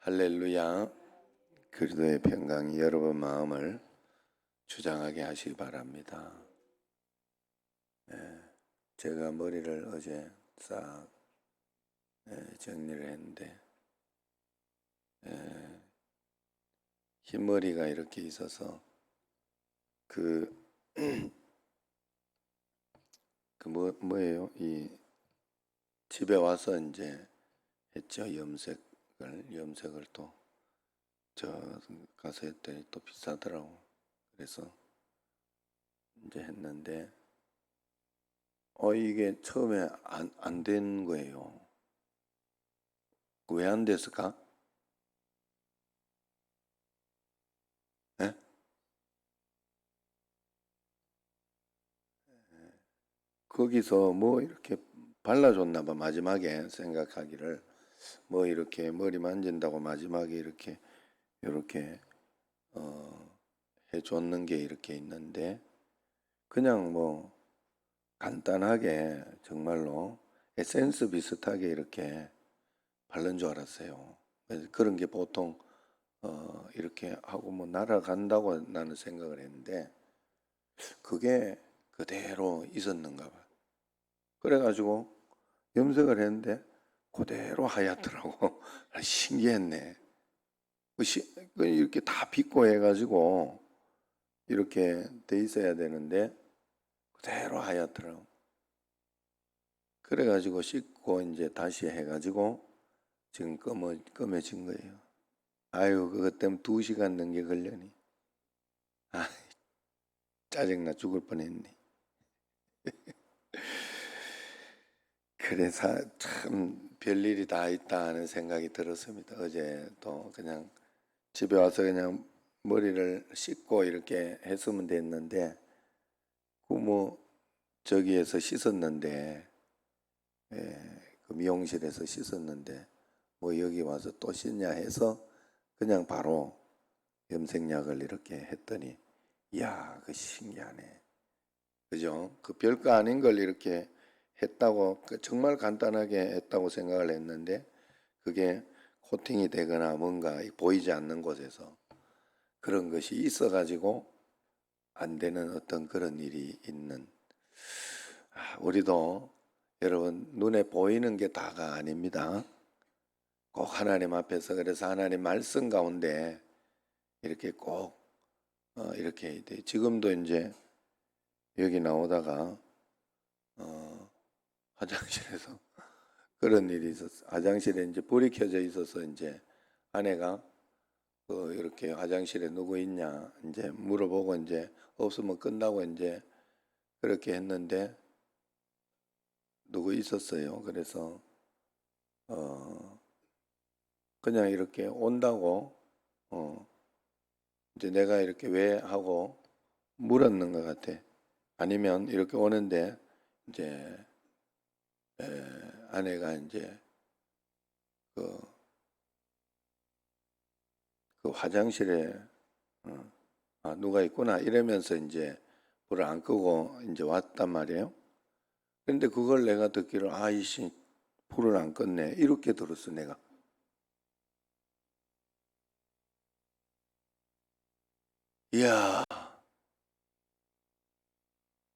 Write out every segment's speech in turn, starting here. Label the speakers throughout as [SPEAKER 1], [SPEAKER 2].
[SPEAKER 1] 할렐루야. 그리스도의 평강이 여러분 마음을 주장하게 하시기 바랍니다. 제가 머리를 어제 싹 정리를 했는데 흰머리가 이렇게 있어서 뭐예요? 이 집에 와서 이제 했죠. 염색을 또 저 가서 했더니 또 비싸더라고. 그래서 이제 했는데 이게 처음에 안 된 거예요. 왜 안 됐을까? 예? 거기서 뭐 이렇게 발라줬나 봐. 마지막에 생각하기를 뭐 이렇게 머리 만진다고 마지막에 이렇게 해줬는 게 이렇게 있는데 그냥 뭐 간단하게 정말로 에센스 비슷하게 이렇게 바른 줄 알았어요. 그런 게 보통 이렇게 하고 뭐 날아간다고 나는 생각을 했는데 그게 그대로 있었는가 봐. 그래가지고 염색을 했는데 그대로 하얗더라고. 신기했네. 이렇게 다 빗고 해가지고 이렇게 돼 있어야 되는데 그대로 하얗더라고. 그래가지고 씻고 이제 다시 해가지고 지금 검해진 거예요. 아유, 그것 때문에 2시간 넘게 걸려니. 아, 짜증나 죽을 뻔했네. 그래서 참 별일이 다 있다 하는 생각이 들었습니다. 어제 또 그냥 집에 와서 그냥 머리를 씻고 이렇게 했으면 됐는데 그 뭐 저기에서 씻었는데 그 미용실에서 씻었는데 뭐 여기 와서 또 씻냐 해서 그냥 바로 염색약을 이렇게 했더니 이야, 그 신기하네. 그죠? 그 별거 아닌 걸 이렇게 했다고 정말 간단하게 했다고 생각을 했는데 그게 코팅이 되거나 뭔가 보이지 않는 곳에서 그런 것이 있어가지고 안 되는 어떤 그런 일이 있는 우리도 여러분 눈에 보이는 게 다가 아닙니다. 꼭 하나님 앞에서 그래서 하나님 말씀 가운데 이렇게 꼭 이렇게 돼. 지금도 이제 여기 나오다가 화장실에서 그런 일이 있었어. 화장실에 이제 불이 켜져 있어서 이제 아내가 이렇게 화장실에 누구 있냐 이제 물어보고 이제 없으면 끝나고 이제 그렇게 했는데 누구 있었어요. 그래서 그냥 이렇게 온다고 이제 내가 이렇게 왜 하고 물었는 것 같아. 아니면 이렇게 오는데 이제 아내가 이제 그, 그 화장실에 누가 있구나 이러면서 이제 불을 안 끄고 이제 왔단 말이에요. 근데 그걸 내가 듣기를 아이씨 불을 안 껐네 이렇게 들었어 내가. 이야,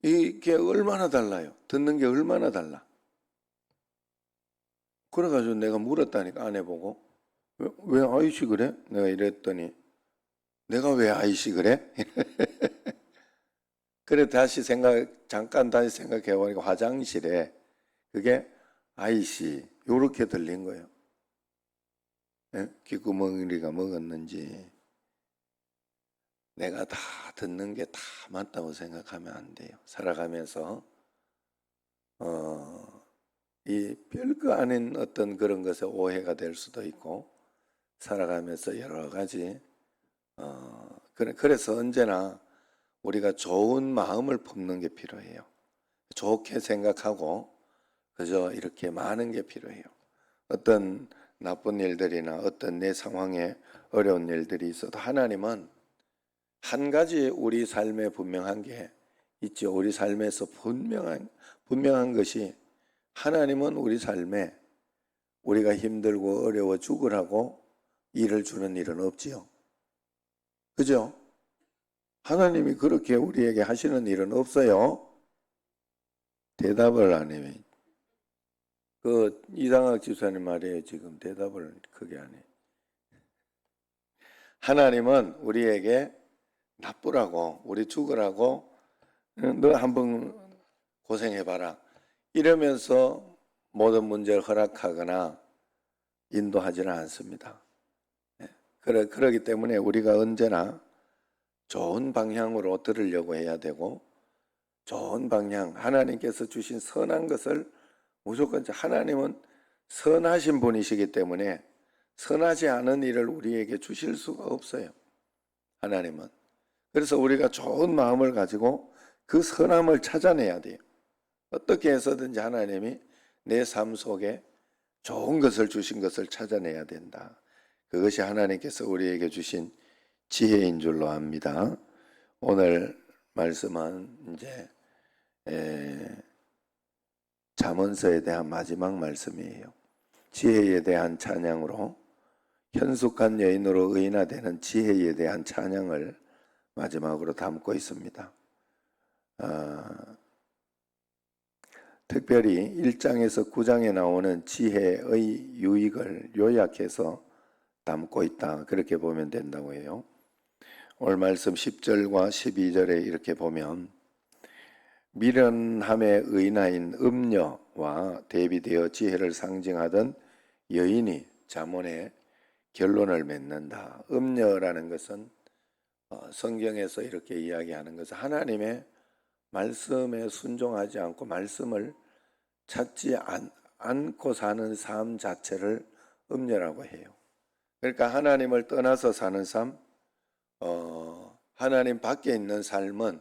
[SPEAKER 1] 이게 얼마나 달라요. 듣는 게 얼마나 달라. 그래가지고 내가 물었다니까 아내 보고 왜 아이씨 그래? 내가 이랬더니 내가 왜 아이씨 그래? 그래 잠깐 다시 생각해 보니까 화장실에 그게 아이씨 요렇게 들린 거예요. 예? 귓구멍이가 먹었는지 내가 다 듣는 게 다 맞다고 생각하면 안 돼요. 살아가면서 이 별거 아닌 어떤 그런 것에 오해가 될 수도 있고 살아가면서 여러 가지 그래서 언제나 우리가 좋은 마음을 품는 게 필요해요. 좋게 생각하고 그저 이렇게 많은 게 필요해요. 어떤 나쁜 일들이나 어떤 내 상황에 어려운 일들이 있어도 하나님은 한 가지 우리 삶에 분명한 게 있죠. 우리 삶에서 분명한 것이 하나님은 우리 삶에 우리가 힘들고 어려워 죽으라고 일을 주는 일은 없지요. 그죠? 하나님이 그렇게 우리에게 하시는 일은 없어요. 대답을 안 해요. 그 이상학 집사님 말이에요. 지금 대답을 크게 안 해. 하나님은 우리에게 나쁘라고, 우리 죽으라고, 너 한번 고생해봐라, 이러면서 모든 문제를 허락하거나 인도하지는 않습니다. 그러기 때문에 우리가 언제나 좋은 방향으로 들으려고 해야 되고, 좋은 방향, 하나님께서 주신 선한 것을 무조건, 하나님은 선하신 분이시기 때문에 선하지 않은 일을 우리에게 주실 수가 없어요. 하나님은. 그래서 우리가 좋은 마음을 가지고 그 선함을 찾아내야 돼요. 어떻게 해서든지 하나님이 내 삶 속에 좋은 것을 주신 것을 찾아내야 된다. 그것이 하나님께서 우리에게 주신 지혜인 줄로 압니다. 오늘 말씀은 이제 잠언서에 대한 마지막 말씀이에요. 지혜에 대한 찬양으로, 현숙한 여인으로 의인화되는 지혜에 대한 찬양을 마지막으로 담고 있습니다. 특별히 1장에서 9장에 나오는 지혜의 유익을 요약해서 담고 있다, 그렇게 보면 된다고 해요. 오늘 말씀 10절과 12절에 이렇게 보면, 미련함에 의인화인 음녀와 대비되어 지혜를 상징하던 여인이 잠언의 결론을 맺는다. 음녀라는 것은 성경에서 이렇게 이야기하는 것은 하나님의 말씀에 순종하지 않고 말씀을 찾지 않고 사는 삶 자체를 음녀라고 해요. 그러니까 하나님을 떠나서 사는 삶, 하나님 밖에 있는 삶은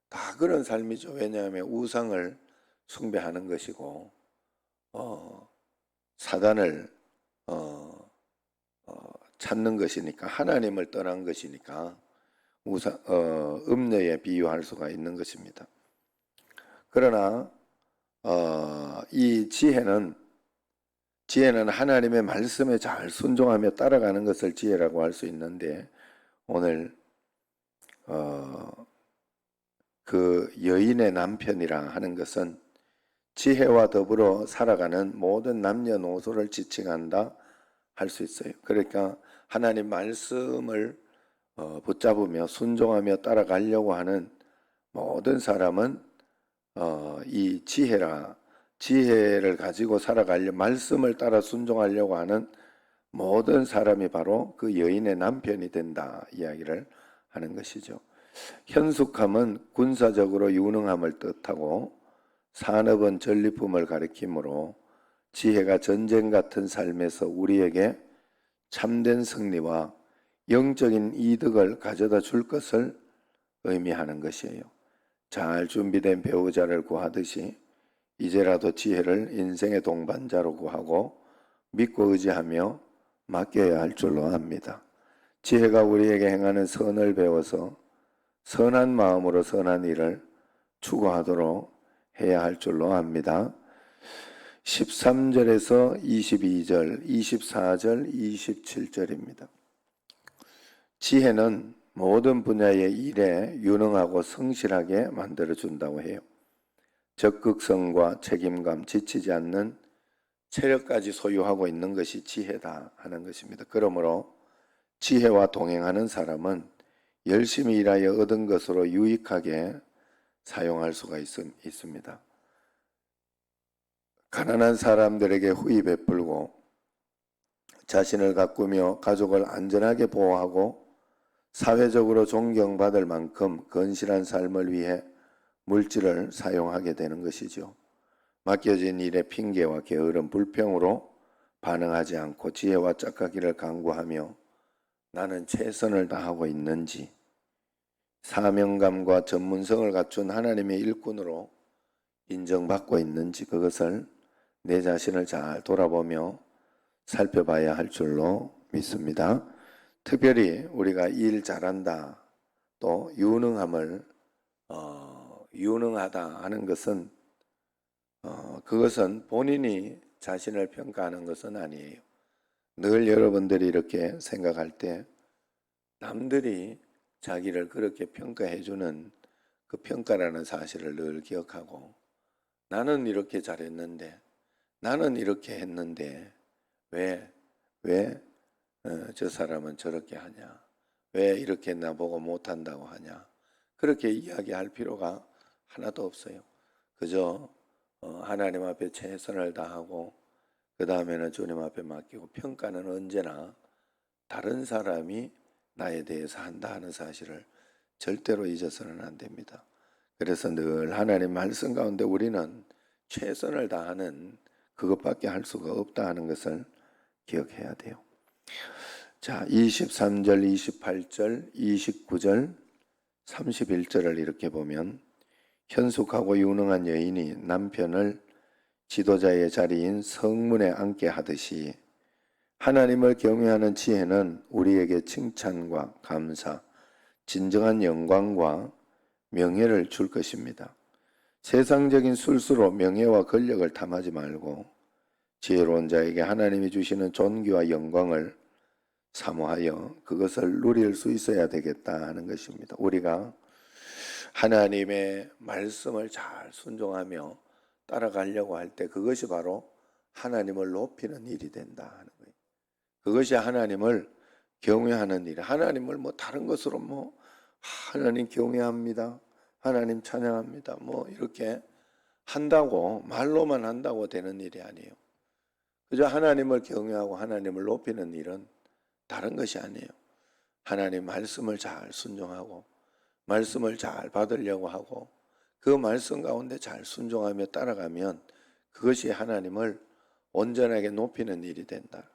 [SPEAKER 1] 다 그런 삶이죠. 왜냐하면 우상을 숭배하는 것이고, 사단을 찾는 것이니까, 하나님을 떠난 것이니까 음녀에 비유할 수가 있는 것입니다. 그러나 이 지혜는 하나님의 말씀에 잘 순종하며 따라가는 것을 지혜라고 할 수 있는데, 오늘 그 여인의 남편이라 하는 것은 지혜와 더불어 살아가는 모든 남녀노소를 지칭한다 할 수 있어요. 그러니까 하나님 말씀을 붙잡으며 순종하며 따라가려고 하는 모든 사람은 이 지혜를 가지고 말씀을 따라 순종하려고 하는 모든 사람이 바로 그 여인의 남편이 된다 이야기를 하는 것이죠. 현숙함은 군사적으로 유능함을 뜻하고, 산업은 전리품을 가리키므로 지혜가 전쟁 같은 삶에서 우리에게 참된 승리와 영적인 이득을 가져다 줄 것을 의미하는 것이에요. 잘 준비된 배우자를 구하듯이 이제라도 지혜를 인생의 동반자로 구하고 믿고 의지하며 맡겨야 할 줄로 압니다. 지혜가 우리에게 행하는 선을 배워서 선한 마음으로 선한 일을 추구하도록 해야 할 줄로 압니다. 13절에서 22절, 24절, 27절입니다. 지혜는 모든 분야의 일에 유능하고 성실하게 만들어준다고 해요. 적극성과 책임감, 지치지 않는 체력까지 소유하고 있는 것이 지혜다 하는 것입니다. 그러므로 지혜와 동행하는 사람은 열심히 일하여 얻은 것으로 유익하게 사용할 수가 있습니다. 가난한 사람들에게 후히 베풀고 자신을 가꾸며 가족을 안전하게 보호하고 사회적으로 존경받을 만큼 건실한 삶을 위해 물질을 사용하게 되는 것이죠. 맡겨진 일에 핑계와 게으름, 불평으로 반응하지 않고 지혜와 짝가기를 강구하며 나는 최선을 다하고 있는지, 사명감과 전문성을 갖춘 하나님의 일꾼으로 인정받고 있는지, 그것을 내 자신을 잘 돌아보며 살펴봐야 할 줄로 믿습니다. 특별히 우리가 일 잘한다, 또 유능하다 하는 것은 그것은 본인이 자신을 평가하는 것은 아니에요. 늘 여러분들이 이렇게 생각할 때 남들이 자기를 그렇게 평가해주는 그 평가라는 사실을 늘 기억하고 나는 이렇게 잘했는데 나는 이렇게 했는데 왜 저 사람은 저렇게 하냐? 왜 이렇게 나보고 못한다고 하냐? 그렇게 이야기할 필요가 하나도 없어요. 그저 하나님 앞에 최선을 다하고 그 다음에는 주님 앞에 맡기고 평가는 언제나 다른 사람이 나에 대해서 한다 하는 사실을 절대로 잊어서는 안 됩니다. 그래서 늘 하나님 말씀 가운데 우리는 최선을 다하는 그것밖에 할 수가 없다 하는 것을 기억해야 돼요. 자, 23절, 28절, 29절, 31절을 이렇게 보면 현숙하고 유능한 여인이 남편을 지도자의 자리인 성문에 앉게 하듯이 하나님을 경외하는 지혜는 우리에게 칭찬과 감사, 진정한 영광과 명예를 줄 것입니다. 세상적인 술수로 명예와 권력을 탐하지 말고 지혜로운 자에게 하나님이 주시는 존귀와 영광을 사모하여 그것을 누릴 수 있어야 되겠다 하는 것입니다. 우리가 하나님의 말씀을 잘 순종하며 따라가려고 할 때 그것이 바로 하나님을 높이는 일이 된다 하는 거예요. 그것이 하나님을 경외하는 일. 하나님을 뭐 다른 것으로 뭐 하나님 경외합니다. 하나님 찬양합니다. 뭐 이렇게 한다고 말로만 한다고 되는 일이 아니에요. 그저 하나님을 경외하고 하나님을 높이는 일은 다른 것이 아니에요. 하나님 말씀을 잘 순종하고 말씀을 잘 받으려고 하고 그 말씀 가운데 잘 순종하며 따라가면 그것이 하나님을 온전하게 높이는 일이 된다.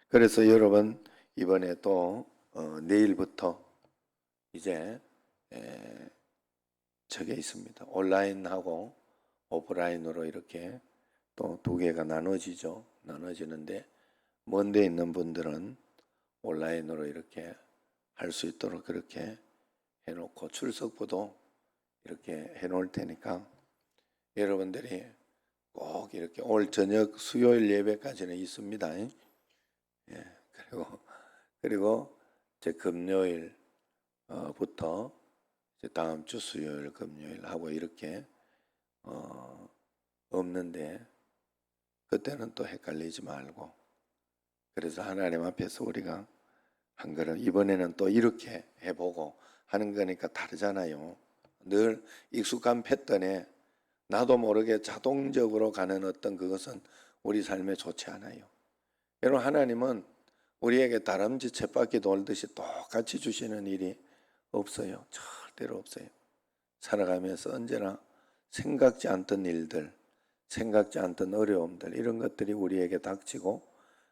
[SPEAKER 1] 그래서 여러분 이번에 또 내일부터 이제 저게 있습니다. 온라인하고 오프라인으로 이렇게 또 두 개가 나눠지죠. 나눠지는데 먼 데 있는 분들은 온라인으로 이렇게 할 수 있도록 그렇게 해놓고 출석부도 이렇게 해놓을 테니까 여러분들이 꼭 이렇게 올 저녁 수요일 예배까지는 있습니다. 예, 그리고 이제 금요일부터 이제 다음 주 수요일, 금요일 하고 이렇게 없는데 그때는 또 헷갈리지 말고 그래서 하나님 앞에서 우리가 한 걸음 이번에는 또 이렇게 해보고 하는 거니까 다르잖아요. 늘 익숙한 패턴에 나도 모르게 자동적으로 가는 어떤 그것은 우리 삶에 좋지 않아요. 여러분 하나님은 우리에게 다람쥐 쳇바퀴 돌듯이 똑같이 주시는 일이 없어요. 절대로 없어요. 살아가면서 언제나 생각지 않던 일들, 생각지 않던 어려움들 이런 것들이 우리에게 닥치고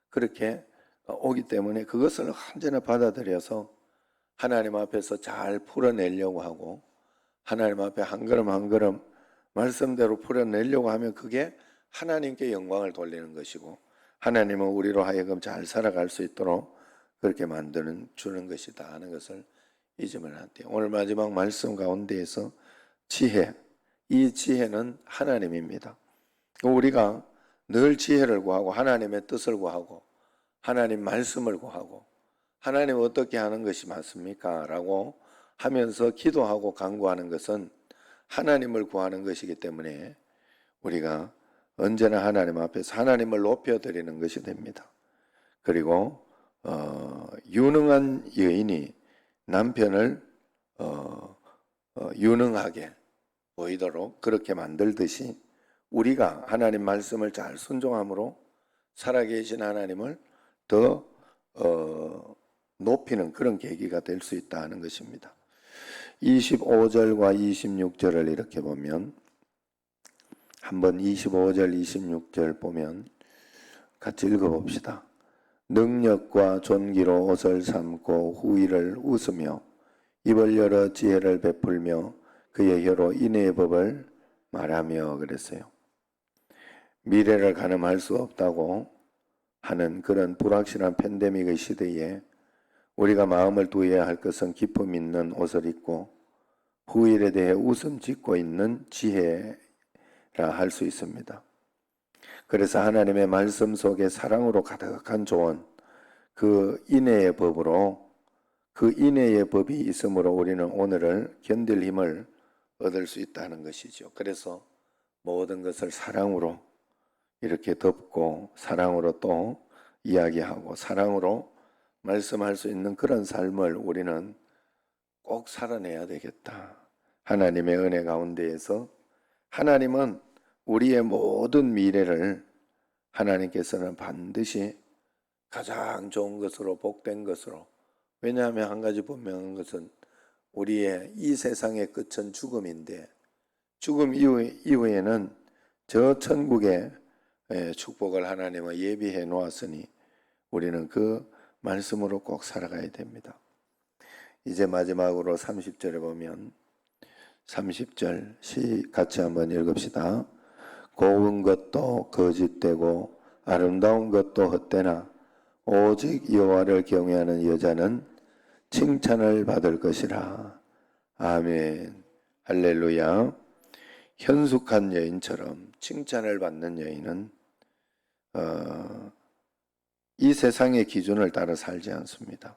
[SPEAKER 1] 그렇게 오기 때문에 그것을 언제나 받아들여서 하나님 앞에서 잘 풀어내려고 하고 하나님 앞에 한 걸음 한 걸음 말씀대로 풀어내려고 하면 그게 하나님께 영광을 돌리는 것이고 하나님은 우리로 하여금 잘 살아갈 수 있도록 그렇게 주는 것이다 하는 것을 잊으면 안 돼요. 오늘 마지막 말씀 가운데에서 지혜, 이 지혜는 하나님입니다. 우리가 늘 지혜를 구하고 하나님의 뜻을 구하고 하나님 말씀을 구하고 하나님 어떻게 하는 것이 맞습니까? 라고 하면서 기도하고 간구하는 것은 하나님을 구하는 것이기 때문에 우리가 언제나 하나님 앞에서 하나님을 높여드리는 것이 됩니다. 그리고 유능한 여인이 남편을 유능하게 보이도록 그렇게 만들듯이 우리가 하나님 말씀을 잘 순종함으로 살아계신 하나님을 더 높이는 그런 계기가 될 수 있다 하는 것입니다. 25절과 26절을 이렇게 보면 한번 25절, 26절 보면 같이 읽어봅시다. 능력과 존귀로 옷을 삼고 후의를 웃으며 입을 열어 지혜를 베풀며 그의 혀로 인애의 법을 말하며 그랬어요. 미래를 가늠할 수 없다고 하는 그런 불확실한 팬데믹의 시대에 우리가 마음을 두어야 할 것은 기쁨 있는 옷을 입고 후일에 대해 웃음 짓고 있는 지혜라 할 수 있습니다. 그래서 하나님의 말씀 속에 사랑으로 가득한 조언, 그 인내의 법으로, 그 인내의 법이 있으므로 우리는 오늘을 견딜 힘을 얻을 수 있다는 것이죠. 그래서 모든 것을 사랑으로 이렇게 덮고 사랑으로 또 이야기하고 사랑으로 말씀할 수 있는 그런 삶을 우리는 꼭 살아내야 되겠다. 하나님의 은혜 가운데에서 하나님은 우리의 모든 미래를 하나님께서는 반드시 가장 좋은 것으로 복된 것으로, 왜냐하면 한 가지 분명한 것은 우리의 이 세상의 끝은 죽음인데 죽음 이후에는 저 천국의 축복을 하나님은 예비해 놓았으니 우리는 그 말씀으로 꼭 살아가야 됩니다. 이제 마지막으로 30절에 보면 30절 같이 한번 읽읍시다. 고운 것도 거짓되고 아름다운 것도 헛되나 오직 여호와를 경외하는 여자는 칭찬을 받을 것이라. 아멘. 할렐루야. 현숙한 여인처럼 칭찬을 받는 여인은 이 세상의 기준을 따라 살지 않습니다.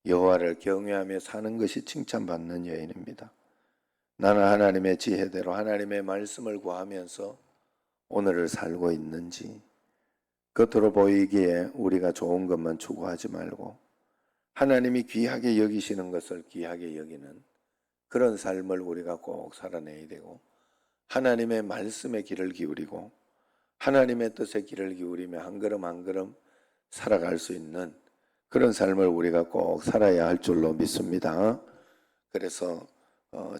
[SPEAKER 1] 여호와를 경외하며 사는 것이 칭찬받는 여인입니다. 나는 하나님의 지혜대로 하나님의 말씀을 구하면서 오늘을 살고 있는지, 겉으로 보이기에 우리가 좋은 것만 추구하지 말고 하나님이 귀하게 여기시는 것을 귀하게 여기는 그런 삶을 우리가 꼭 살아내야 되고, 하나님의 말씀에 귀를 기울이고 하나님의 뜻에 귀를 기울이며 한 걸음 한 걸음 살아갈 수 있는 그런 삶을 우리가 꼭 살아야 할 줄로 믿습니다. 그래서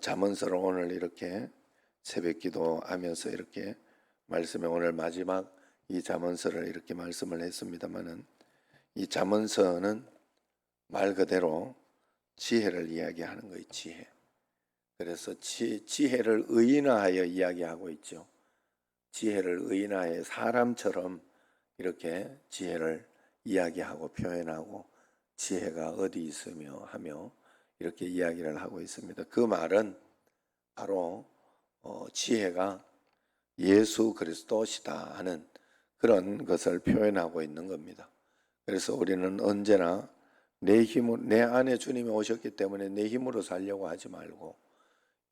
[SPEAKER 1] 잠언서를 오늘 이렇게 새벽 기도하면서 이렇게 말씀에 오늘 마지막 이 잠언서를 이렇게 말씀을 했습니다마는, 이 잠언서는 말 그대로 지혜를 이야기하는 거예요. 지혜. 그래서 지혜를 의인화하여 이야기하고 있죠. 지혜를 의인화해 사람처럼 이렇게 지혜를 이야기하고 표현하고 지혜가 어디 있으며 하며 이렇게 이야기를 하고 있습니다. 그 말은 바로 지혜가 예수 그리스도시다 하는 그런 것을 표현하고 있는 겁니다. 그래서 우리는 언제나 내 안에 주님이 오셨기 때문에 내 힘으로 살려고 하지 말고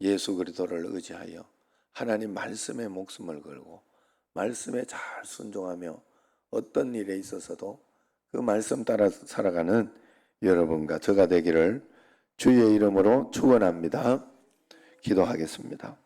[SPEAKER 1] 예수 그리스도를 의지하여 하나님 말씀에 목숨을 걸고 말씀에 잘 순종하며 어떤 일에 있어서도 그 말씀 따라 살아가는 여러분과 저가 되기를 주의 이름으로 축원합니다. 기도하겠습니다.